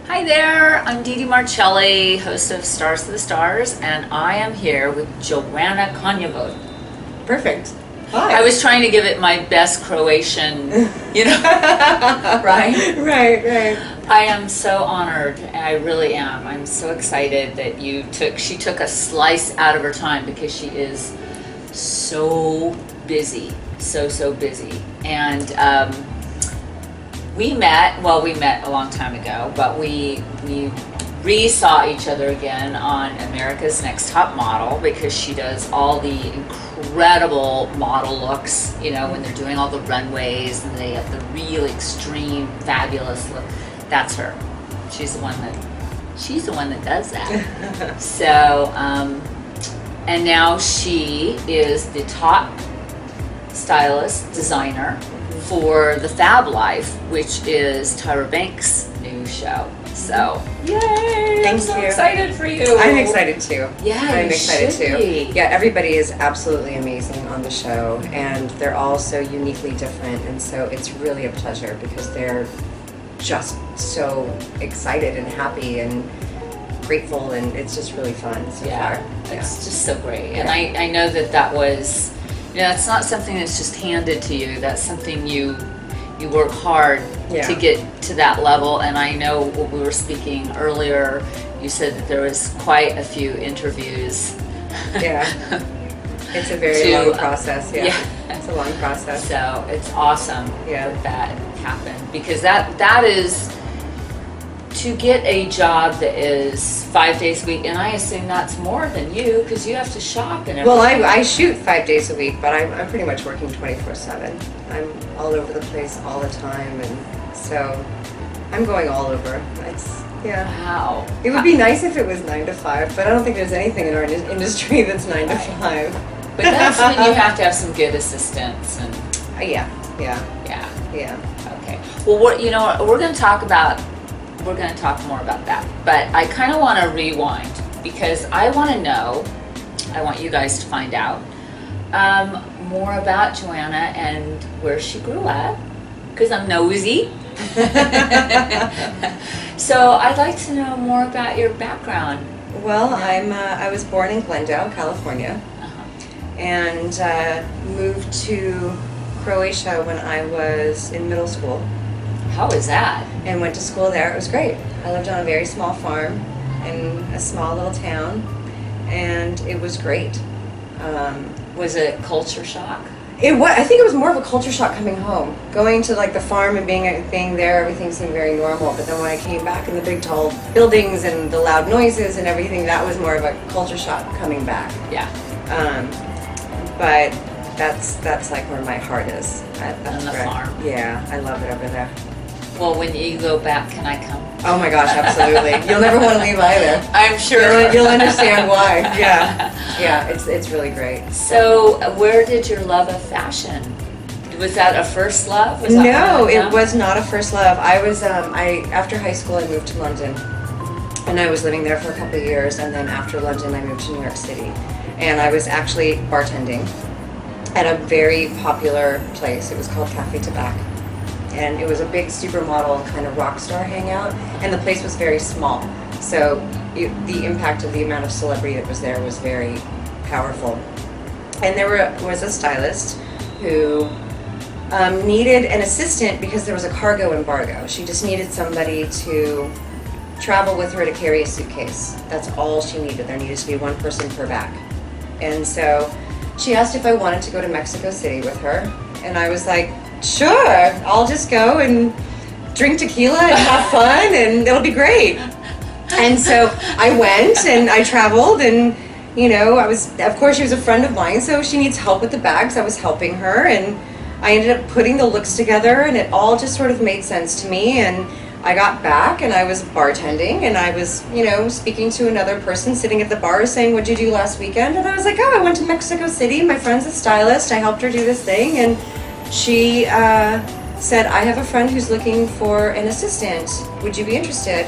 Hi there, I'm Dee Dee Marcelli, host of Stars to the Stars, and I am here with Joanna Konjevod. Perfect. Hi. I was trying to give it my best Croatian, right? Right. I am so honored, I really am. I'm so excited that she took a slice out of her time because she is so busy, so busy. And we met a long time ago, but we re-saw each other again on America's Next Top Model because she does all the incredible model looks, when they're doing all the runways and they have the real extreme, fabulous look. That's her. She's the one that does that. So, and now she is the top stylist, designer for the Fab Life, which is Tyra Banks' new show. So, yay! I'm so excited for you. I'm excited too. Yeah, I'm excited too. Be. Yeah, everybody is absolutely amazing on the show, and they're all so uniquely different, and so it's really a pleasure because they're just so excited and happy and grateful, and it's just really fun so far. It's just so great. And I know that was, it's not something that's just handed to you. That's something you work hard to get to that level. And I know when we were speaking earlier, you said that there was quite a few interviews. Yeah. It's a very long process. Yeah. It's a long process. So it's awesome that happened, because that is to get a job that is 5 days a week, and I assume that's more than you because you have to shop and everything. Well, I shoot 5 days a week, but I'm pretty much working 24/7. I'm all over the place all the time, and so I'm going all over. Wow. It would be nice if it was 9 to 5, but I don't think there's anything in our industry that's 9 to 5. But that's when you have to have some good assistants and. Yeah. Okay. Well, we're going to talk more about that, but I kind of want to rewind because I want you guys to find out more about Joanna and where she grew up, because I'm nosy. So I'd like to know more about your background. Well, I was born in Glendale, California, and moved to Croatia when I was in middle school. How is that? And went to school there. It was great. I lived on a very small farm in a small little town, and it was great. Was it culture shock? I think it was more of a culture shock coming home. Going to the farm and being there, everything seemed very normal. But then when I came back in the big tall buildings and the loud noises and everything, that was more of a culture shock coming back. Yeah. But that's where my heart is. On the farm. Yeah, I love it over there. Well, when you go back, can I come? Oh my gosh, absolutely. You'll never want to leave either. I'm sure. You'll understand why. Yeah, it's really great. So, where did your love of fashion? Was that a first love? No, it was not a first love. I was after high school I moved to London, and I was living there for a couple of years, and then after London I moved to New York City, and I was actually bartending at a very popular place. It was called Cafe Tabac. And it was a big supermodel kind of rock star hangout, and the place was very small. So the impact of the amount of celebrity that was there was very powerful. And there was a stylist who needed an assistant because there was a cargo embargo. She just needed somebody to travel with her to carry a suitcase. That's all she needed. There needed to be one person per bag. And so she asked if I wanted to go to Mexico City with her, and I was like, sure, I'll just go and drink tequila and have fun, and it'll be great. And so I went and I traveled, and of course she was a friend of mine, so she needs help with the bags. I was helping her, and I ended up putting the looks together, and it all just sort of made sense to me. And I got back and I was bartending, and I was, speaking to another person sitting at the bar saying, what'd you do last weekend? And I was like, oh, I went to Mexico City. My friend's a stylist. I helped her do this thing. And she said, I have a friend who's looking for an assistant. Would you be interested?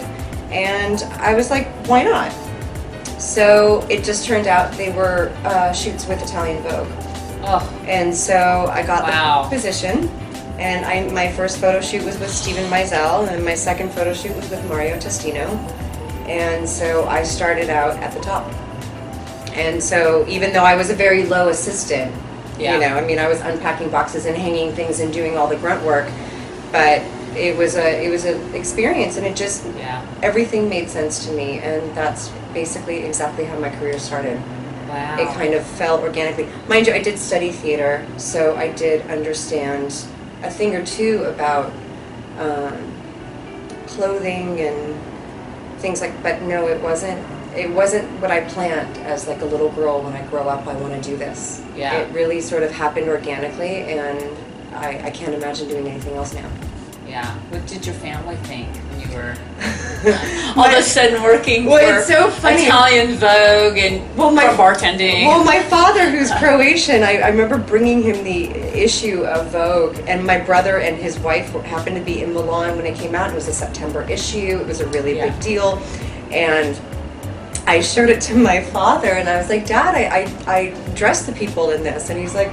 And I was like, why not? So it just turned out they were shoots with Italian Vogue. Oh. And so I got the position. And my first photo shoot was with Steven Meisel, and my second photo shoot was with Mario Testino. And so I started out at the top. And so even though I was a very low assistant, you know, I mean, I was unpacking boxes and hanging things and doing all the grunt work, but it was an experience, and it just, everything made sense to me, and that's basically exactly how my career started. Wow. It kind of fell organically. Mind you, I did study theater, so I did understand a thing or two about clothing and things like, but no, it wasn't what I planned as like a little girl. When I grow up, I want to do this. Yeah. It really sort of happened organically, and I can't imagine doing anything else now. Yeah. What did your family think when you were all of a sudden working for it's so funny. Italian Vogue and for bartending? Well, my father, who's Croatian, I remember bringing him the issue of Vogue, and my brother and his wife happened to be in Milan when it came out. It was a September issue. It was a really big deal, and I showed it to my father, and I was like, Dad, I dressed the people in this, and he's like,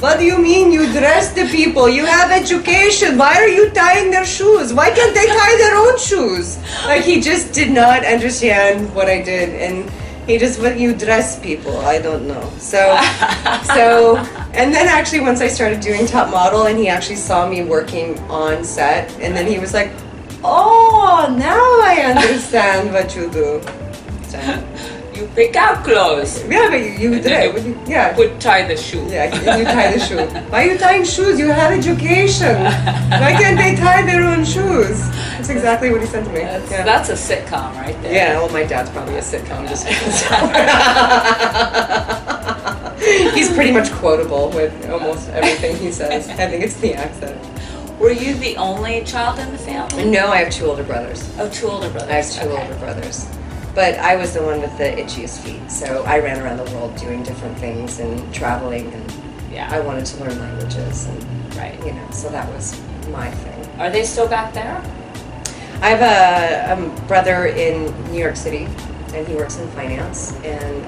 what do you mean you dress the people? You have education. Why are you tying their shoes? Why can't they tie their own shoes? Like, he just did not understand what I did, and he just went, you dress people. I don't know. So, and then actually once I started doing Top Model, and he actually saw me working on set, and then he was like, oh, now I understand what you do. So, you pick out clothes. Yeah, but you dress. Would tie the shoe. Yeah, you tie the shoe. Why are you tying shoes? You have education. Why can't they tie their own shoes? That's exactly what he said to me. That's a sitcom right there. Yeah, well, my dad's probably a sitcom. Just he's pretty much quotable with almost everything he says. I think it's the accent. Were you the only child in the family? No, I have two older brothers. Oh, two older brothers. I have two older brothers. But I was the one with the itchiest feet, so I ran around the world doing different things and traveling, and I wanted to learn languages, and you know, so that was my thing. Are they still back there? I have a brother in New York City, and he works in finance, and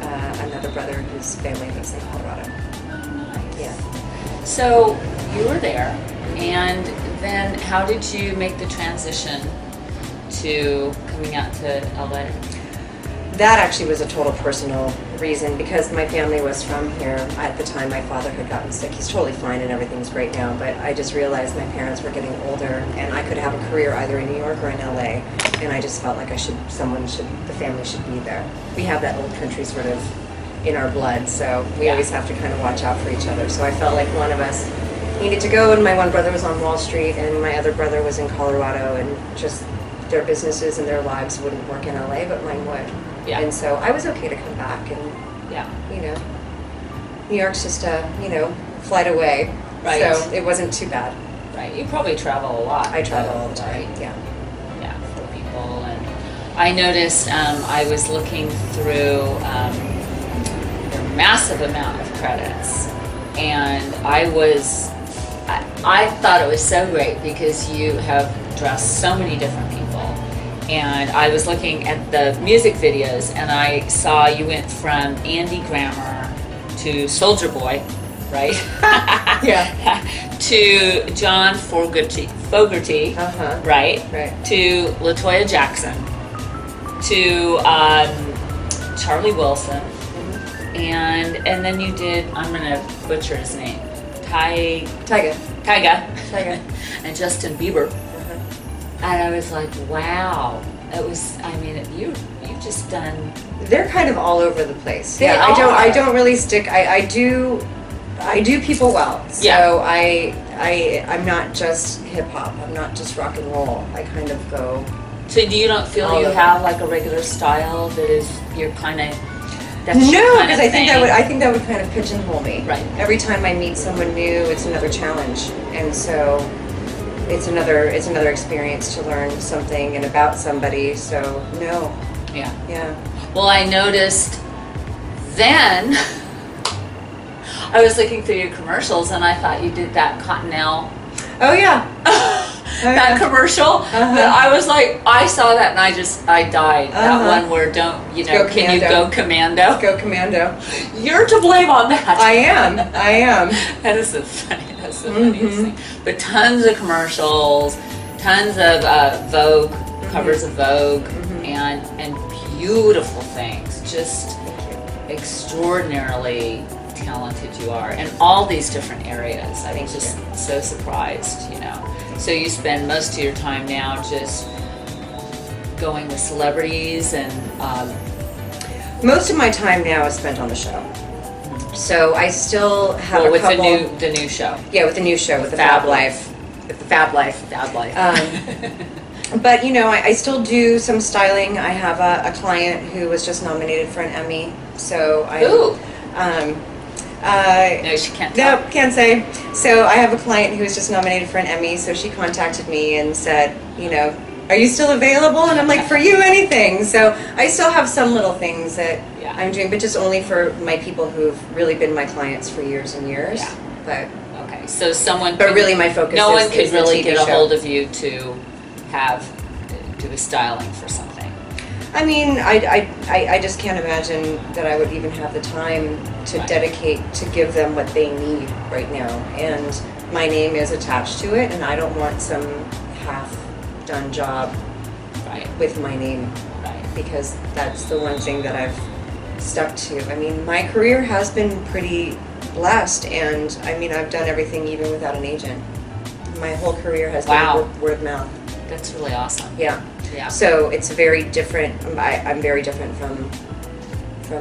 another brother whose family lives in Colorado. Oh, nice. Yeah. So you were there, and then how did you make the transition to coming out to LA? That actually was a total personal reason, because my family was from here. At the time, my father had gotten sick. He's totally fine and everything's great now, but I just realized my parents were getting older, and I could have a career either in New York or in LA, and I just felt like the family should be there. We have that old country sort of in our blood, so we always have to kind of watch out for each other. So I felt like one of us needed to go, and my one brother was on Wall Street, and my other brother was in Colorado, and just their businesses and their lives wouldn't work in LA, but mine would. Yeah. And so I was okay to come back, and you know, New York's just a flight away, so it wasn't too bad. Right. You probably travel a lot. I travel all the time. Right? Yeah. For people, and I noticed I was looking through your massive amount of credits, and I thought it was so great because you have dressed so many different people. And I was looking at the music videos, and I saw you went from Andy Grammer to Soulja Boy, right? To John Fogerty, right? To LaToya Jackson, to Charlie Wilson, and then you did, I'm gonna butcher his name, Tyga, and Justin Bieber. And I was like, wow. It was, I mean, you've just done... They're kind of all over the place. I don't really stick, I do people well. So I'm not just hip hop, I'm not just rock and roll. I kind of go... So you don't feel you have like a regular style that is, you're kind of... No, because I think that would kind of pigeonhole me. Right. Every time I meet someone new, it's another challenge. And so... It's another experience to learn something and about somebody, so no. Yeah. Yeah. Well, I noticed then, I was looking through your commercials, and I thought you did that Cottonelle. Oh, yeah. That commercial. That I was like, I saw that and I died. That one where can you go commando? Go commando. You're to blame on that. I am. That is so funny. That's this and I need this thing. But tons of commercials, tons of Vogue, covers of Vogue, and beautiful things. Just extraordinarily talented you are in all these different areas. I was just so surprised, you know. So you spend most of your time now just going with celebrities and most of my time now is spent on the show. So I still have a with couple. the new show. Yeah, with the new show, with the Fab Life. With the Fab Life. Fab Life. But you know, I still do some styling. I have a client who was just nominated for an Emmy. So Ooh. No, she can't. No, can't say. So I have a client who was just nominated for an Emmy. So she contacted me and said, you know, are you still available? And I'm like, for you, anything. So I still have some little things that I'm doing, but just only for my people who've really been my clients for years and years. Yeah. But okay, so someone. But really, my focus. No is, one could is really get a show. hold of you to do a styling for something. I mean, I just can't imagine that I would even have the time to dedicate to give them what they need right now. And my name is attached to it, and I don't want some half-done job with my name, because that's the one thing that I've stuck to. I mean, my career has been pretty blessed, and I mean, I've done everything even without an agent. My whole career has been word of mouth. That's really awesome. Yeah. Yeah. So it's very different. I'm very different from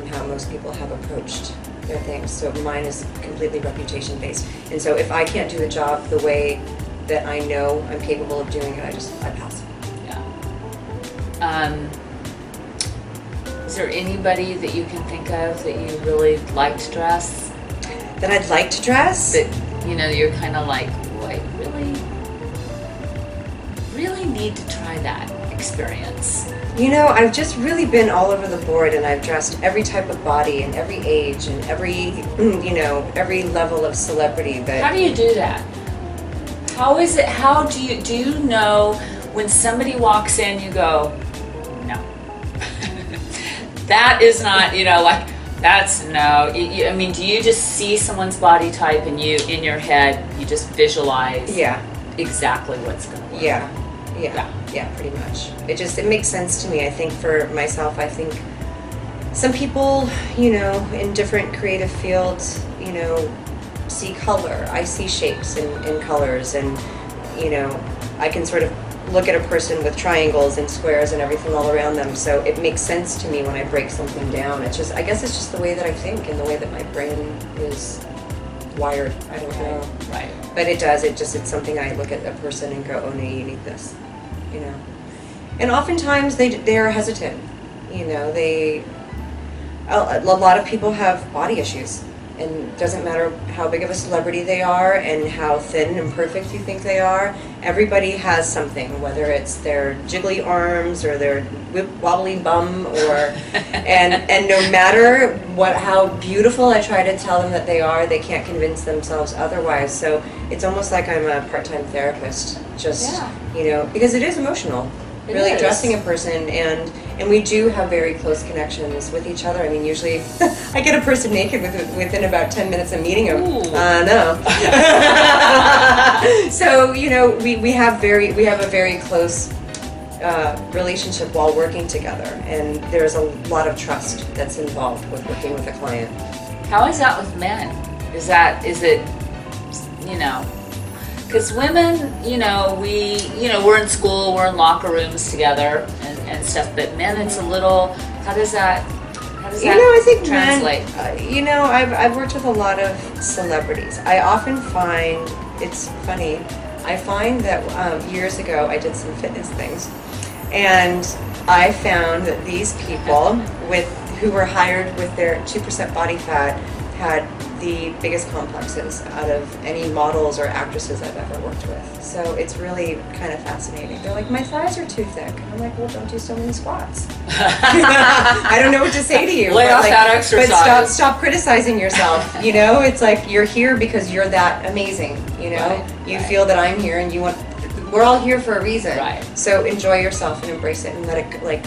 how most people have approached their things. So mine is completely reputation based. And so if I can't do the job the way that I know I'm capable of doing it, I pass. Yeah. Is there anybody that you can think of that you really like to dress? That I'd like to dress? That, you know, you're kind of like, oh, I really need to try that experience. You know, I've just really been all over the board, and I've dressed every type of body and every age and every, you know, every level of celebrity. But how do you do that? How is it? How do you know when somebody walks in, you go, no, that is not, you know, like that's no. I mean, do you just see someone's body type and you in your head you just visualize? Exactly what's going to work. Yeah, pretty much. It makes sense to me. I think for myself, I think some people, you know, in different creative fields, you know, see color. I see shapes in colors, and, you know, I can sort of look at a person with triangles and squares and everything all around them. So it makes sense to me when I break something down. It's just, I guess it's just the way that I think and the way that my brain is wired. I don't know. Right. But it does. It's something I look at a person and go, oh no, you need this. You know, and oftentimes they are hesitant. You know, a lot of people have body issues, and it doesn't matter how big of a celebrity they are and how thin and perfect you think they are. Everybody has something, whether it's their jiggly arms or their wobbly bum, or and no matter how beautiful I try to tell them that they are, they can't convince themselves otherwise. So it's almost like I'm a part-time therapist, just you know, because it is emotional. Really dressing a person, and we do have very close connections with each other. I mean, usually I get a person naked within about 10 minutes of meeting them. No. So, you know, we have a very close relationship while working together, and there's a lot of trust that's involved with working with a client. How is that with men? Is it, you know, because women, you know, we're in school, we're in locker rooms together and stuff, but men, it's a little, how does that you know, I think translate? Men, you know, I've worked with a lot of celebrities. I often find, it's funny, I find that years ago I did some fitness things, and I found that these people who were hired with their 2% body fat had the biggest complexes out of any models or actresses I've ever worked with. So it's really kind of fascinating. They're like, my thighs are too thick. I'm like, well, don't do so many squats. I don't know what to say to you. Lay off that exercise. But stop criticizing yourself. You know, it's like you're here because you're that amazing. You know, you feel that I'm here, and we're all here for a reason. Right. So enjoy yourself and embrace it, and let it, like,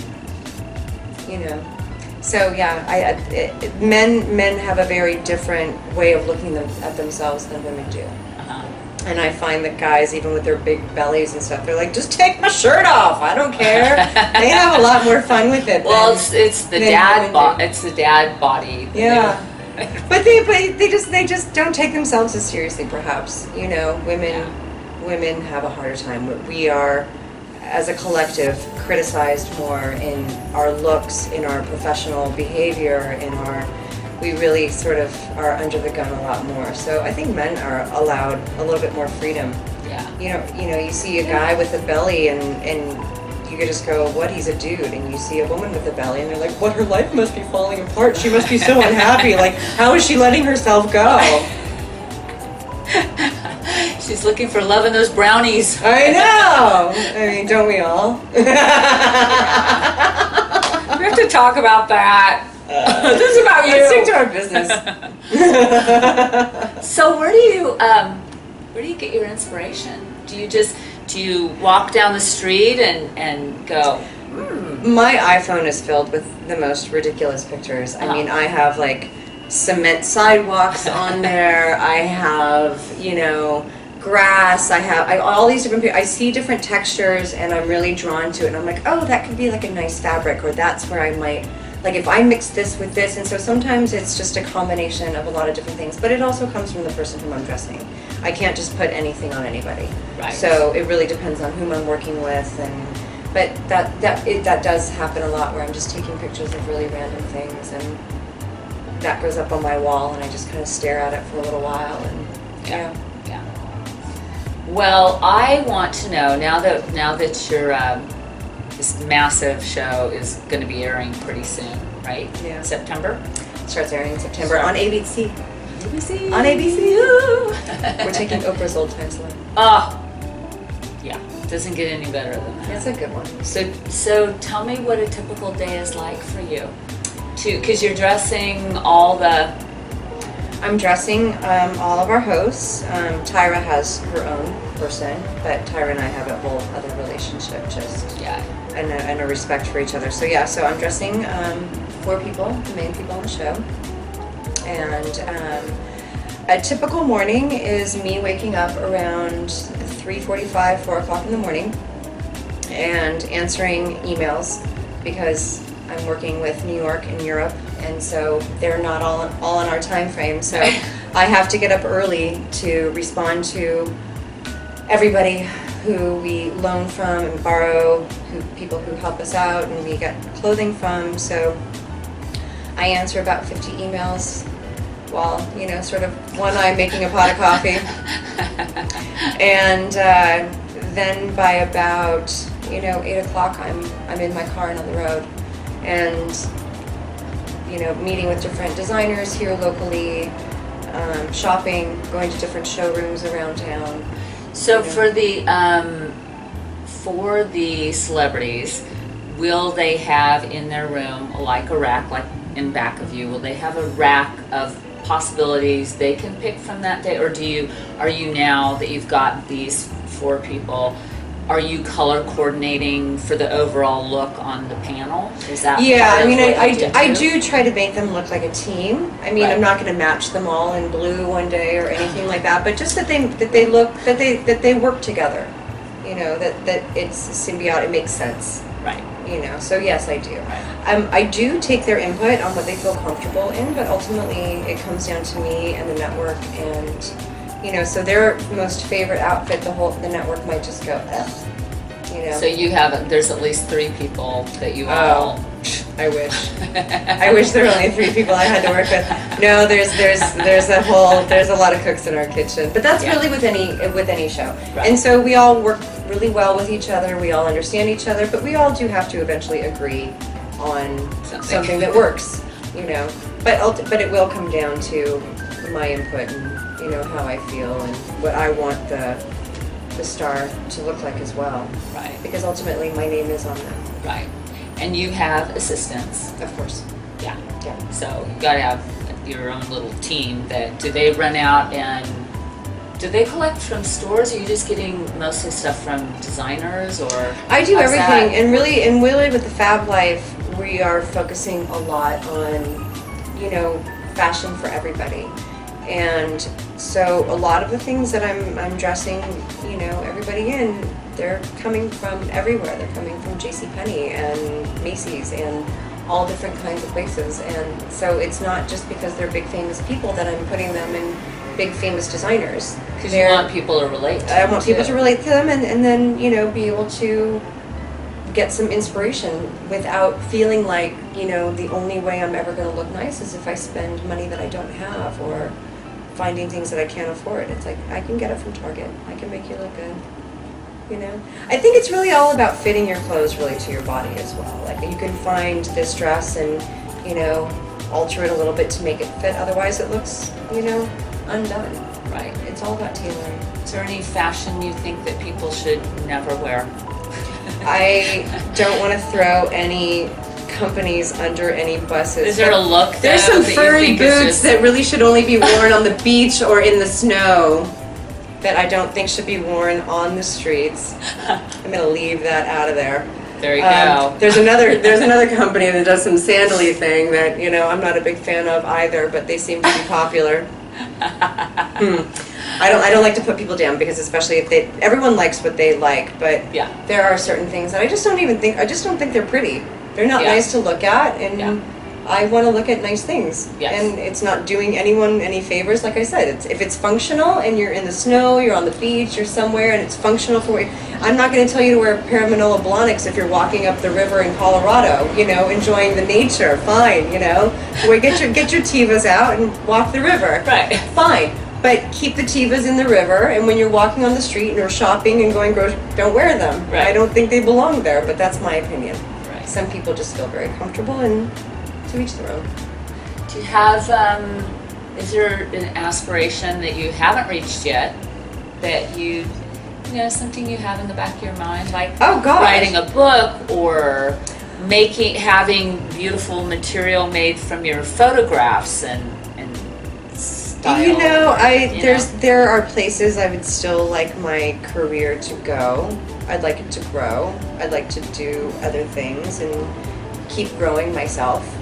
you know. So yeah, men have a very different way of looking at themselves than women do. And I find that guys, even with their big bellies and stuff, they're like, just take my shirt off. I don't care. They have a lot more fun with it. Well, it's the dad it's the dad body. Yeah. But they just don't take themselves as seriously, perhaps. You know, women have a harder time. We are, as a collective, criticized more in our looks, in our professional behavior, we really sort of are under the gun a lot more. So I think men are allowed a little bit more freedom. Yeah. You know, you see a guy with a belly and you could just go, what, he's a dude. And you see a woman with a belly and they're like, what, her life must be falling apart. She must be so unhappy. Like, how is she letting herself go? She's looking for love in those brownies. I know. I mean, don't we all? We have to talk about that. This is about you. Let's stick to our business. So where do you get your inspiration? Do you walk down the street and go, My iPhone is filled with the most ridiculous pictures. I mean, I have like cement sidewalks on there. I have, you know, grass. I have all these different pictures. I see different textures and I'm really drawn to it. And I'm like, oh, that could be like a nice fabric, or that's where I might, like if I mix this with this. And so sometimes it's just a combination of a lot of different things, but it also comes from the person whom I'm dressing. I can't just put anything on anybody. Right. So it really depends on whom I'm working with, but that does happen a lot where I'm just taking pictures of really random things, and that goes up on my wall and I just kind of stare at it for a little while, and yeah. Well, I want to know now that your this massive show is going to be airing pretty soon, right? Yeah. September? Starts airing in September on ABC. ABC. On ABC. We're taking Oprah's Old Time Celeb. Oh, yeah. Doesn't get any better than that. That's a good one. So tell me what a typical day is like for you. Because you're dressing all the... I'm dressing all of our hosts. Tyra has her own person, but Tyra and I have a whole other relationship, and a respect for each other. So so I'm dressing 4 people, the main people on the show. And a typical morning is me waking up around 3:45, 4 o'clock in the morning, and answering emails, because I'm working with New York and Europe, and so they're not all in our time frame. So I have to get up early to respond to everybody who we loan from and borrow, people who help us out and we get clothing from. So I answer about 50 emails while, you know, sort of one eye making a pot of coffee. And then by about, 8 o'clock, I'm in my car and on the road, and meeting with different designers here locally, shopping, going to different showrooms around town. So for the celebrities, will they have in their room like a rack, like in back of you? Will they have a rack of possibilities they can pick from that day, or are you now that you've got these 4 people? Are you color coordinating for the overall look on the panel? Is that I do try to make them look like a team. I mean, right. I'm not going to match them all in blue one day or anything like that, but just that they work together. That it's symbiotic. It makes sense. Right. So yes, I do. Right. I do take their input on what they feel comfortable in, but ultimately it comes down to me and the network, and so their most favorite outfit, the network might just go, So there's at least 3 people that you all... I wish. I wish there were only 3 people I had to work with. No, there's a lot of cooks in our kitchen. But that's really with any show. Right. And so we all work really well with each other, we all understand each other, but we all do have to eventually agree on something that works, But it will come down to my input and how I feel and what I want the star to look like as well. Right. Because ultimately my name is on them. Right. And you have assistants. Of course. Yeah. So you gotta have your own little team. Do they run out and do they collect from stores, or are you just getting mostly stuff from designers, or? I do everything, and really with the Fab Life, we are focusing a lot on, fashion for everybody. And So a lot of the things that I'm dressing, you know, everybody in, they're coming from everywhere. They're coming from JCPenney and Macy's and all different kinds of places. And so it's not just because they're big famous people that I'm putting them in big famous designers. Because you want people to relate to them. I want people to relate to them and then, you know, be able to get some inspiration without feeling like, you know, the only way I'm ever going to look nice is if I spend money that I don't have or finding things that I can't afford. It's like, I can get it from Target. I can make you look good. You know? I think it's really all about fitting your clothes really to your body as well. Like, you can find this dress and, you know, alter it a little bit to make it fit. Otherwise it looks, you know, undone. Right. It's all about tailoring. Is there any fashion you think that people should never wear? I don't want to throw any companies under any buses. Is there a look? There's some furry boots that really should only be worn on the beach or in the snow that I don't think should be worn on the streets. I'm going to leave that out of there. There you go. There's another company that does some sandally thing that, you know, I'm not a big fan of either, but they seem to be popular. I don't like to put people down because especially if everyone likes what they like, but yeah, there are certain things that I just don't think they're pretty. They're not nice to look at, and I want to look at nice things. Yes. And it's not doing anyone any favors. Like I said, if it's functional and you're in the snow, you're on the beach, you're somewhere, and it's functional for you. I'm not going to tell you to wear a pair of Manolo Blahniks if you're walking up the river in Colorado, you know, enjoying the nature. Fine, you know, get your Tevas out and walk the river. Right. Fine. But keep the Tevas in the river, and when you're walking on the street and you're shopping and going grocery, don't wear them. Right. I don't think they belong there, but that's my opinion. Right. Some people just feel very comfortable, and to each their own. Do you have, is there an aspiration that you haven't reached yet that you know, something you have in the back of your mind, like writing a book or having beautiful material made from your photographs and style? You know, there are places I would still like my career to go. I'd like it to grow. I'd like to do other things and keep growing myself.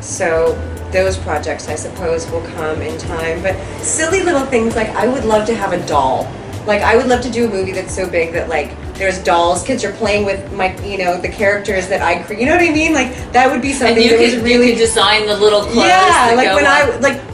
So those projects, I suppose, will come in time. But silly little things like I would love to have a doll. Like I would love to do a movie that's so big that like there's dolls, kids are playing with my, you know, the characters that I create. You know what I mean? Like that would be something that was really. You could design the little clothes. Yeah, like when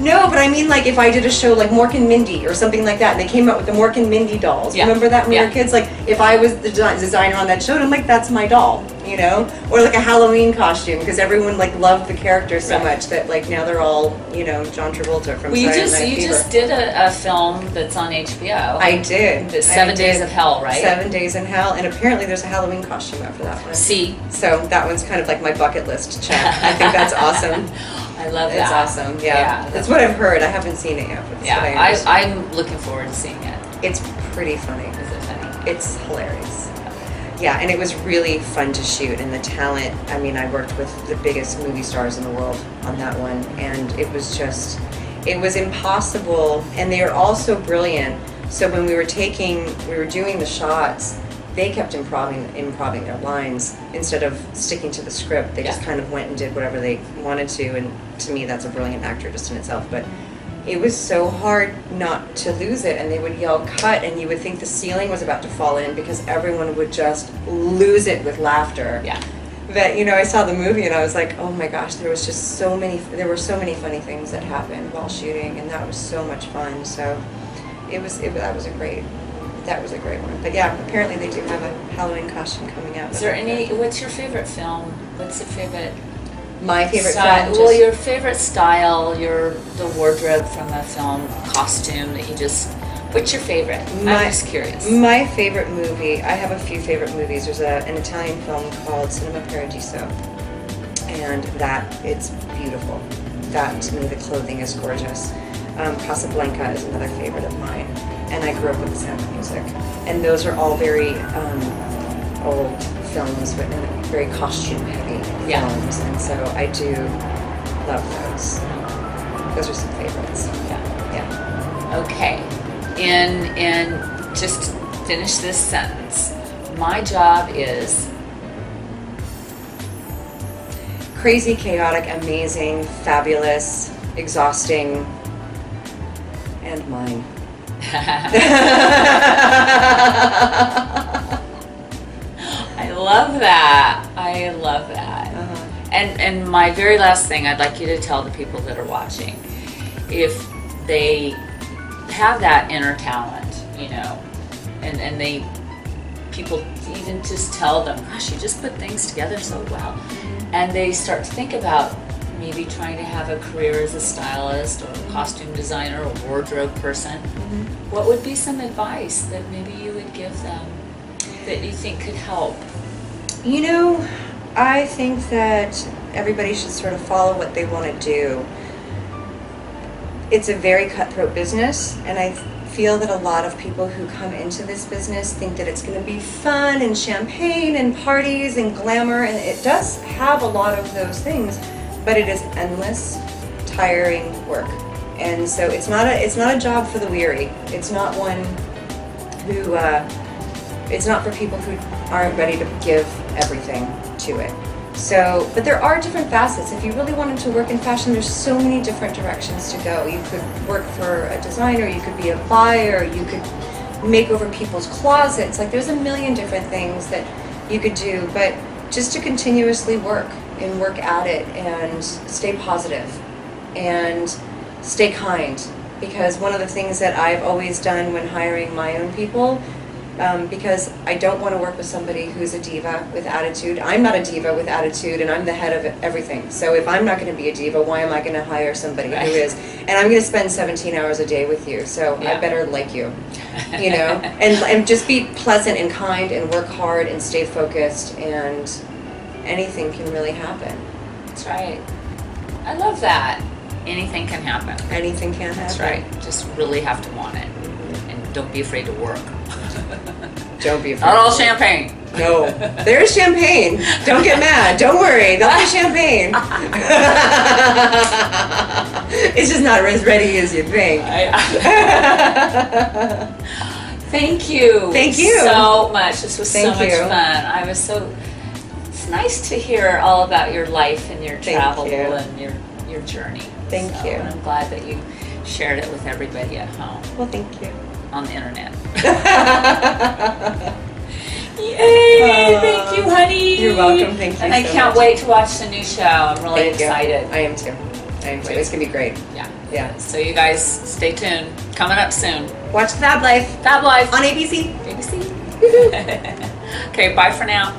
no, but I mean like if I did a show like Mork and Mindy or something like that, and they came out with the Mork and Mindy dolls. Yeah. Remember that when we were kids? Like if I was the designer on that show, I'm like that's my doll, you know, or like a Halloween costume because everyone like loved the characters so much that like now they're all, you know, John Travolta from. Well, you just did a film that's on HBO. I did. The 7 Days of Hell, right? 7 Days in Hell, and apparently there's a Halloween costume after that one. See, so that one's kind of like my bucket list check. I think that's awesome. I love that. It's awesome. Yeah, that's what I've heard. I haven't seen it yet. But I'm looking forward to seeing it. It's pretty funny. Is it funny? It's hilarious. Yeah, and it was really fun to shoot, and the talent. I mean, I worked with the biggest movie stars in the world on that one, and it was impossible, and they are all so brilliant. So when we were doing the shots, they kept improving their lines instead of sticking to the script. They just kind of went and did whatever they wanted to, and to me that's a brilliant actor just in itself. But it was so hard not to lose it, and they would yell cut, and you would think the ceiling was about to fall in because everyone would just lose it with laughter. Yeah. That, you know, I saw the movie and I was like, oh my gosh, there were so many funny things that happened while shooting, and that was so much fun. So that was a great one. But yeah, apparently they do have a Halloween costume coming out. Is there what's your favorite film? What's your favorite? My favorite style? film? Well, your favorite style, the wardrobe from a film, costume that you just. What's your favorite? I'm just curious. My favorite movie. I have a few favorite movies. There's an Italian film called Cinema Paradiso, and it's beautiful. That to me, the clothing is gorgeous. Casablanca is another favorite of mine, and I grew up with the sound of music. And those are all very old films, but very costume-heavy films, and so I do love those. Those are some favorites. Yeah. Okay. And just finish this sentence. My job is crazy, chaotic, amazing, fabulous, exhausting, and mine. I love that. I love that. And my very last thing, I'd like you to tell the people that are watching, if they have that inner talent, you know, and people even just tell them, gosh, you just put things together so well, and they start to think about maybe trying to have a career as a stylist or a costume designer or wardrobe person, what would be some advice that maybe you would give them that you think could help? You know, I think that everybody should sort of follow what they want to do. It's a very cutthroat business, and I feel that a lot of people who come into this business think that it's going to be fun and champagne and parties and glamour, and it does have a lot of those things, but it is endless, tiring work. And so it's not a job for the weary. It's not one who it's not for people who aren't ready to give everything to it. So, but there are different facets. If you really wanted to work in fashion, there's so many different directions to go. You could work for a designer, you could be a buyer, you could make over people's closets. Like, there's a million different things that you could do, but just to continuously work and work at it and stay positive and stay kind. Because one of the things that I've always done when hiring my own people, because I don't want to work with somebody who's a diva with attitude. I'm not a diva with attitude, and I'm the head of everything. So if I'm not going to be a diva, why am I going to hire somebody who is? And I'm going to spend 17 hours a day with you, so I better like you, you know? And just be pleasant and kind and work hard and stay focused, and anything can really happen. That's right. I love that. Anything can happen. Anything can happen. That's right. Just really have to want it. And don't be afraid to work. Don't be afraid. Not all champagne. No. There is champagne. Don't get mad. Don't worry. There'll be champagne. It's just not as ready as you think. Thank you. Thank you so much. This was so much fun. I was so. It's nice to hear all about your life and your travel and your journey. Thank you. And I'm glad that you shared it with everybody at home. Well, thank you. On the internet. Yay! Thank you, honey. You're welcome. Thank you. And I can't wait to watch the new show. I'm really excited. I am too. It's gonna be great. Yeah. So you guys stay tuned. Coming up soon. Watch Fab Life. Fab Life on ABC. ABC. Okay. Bye for now.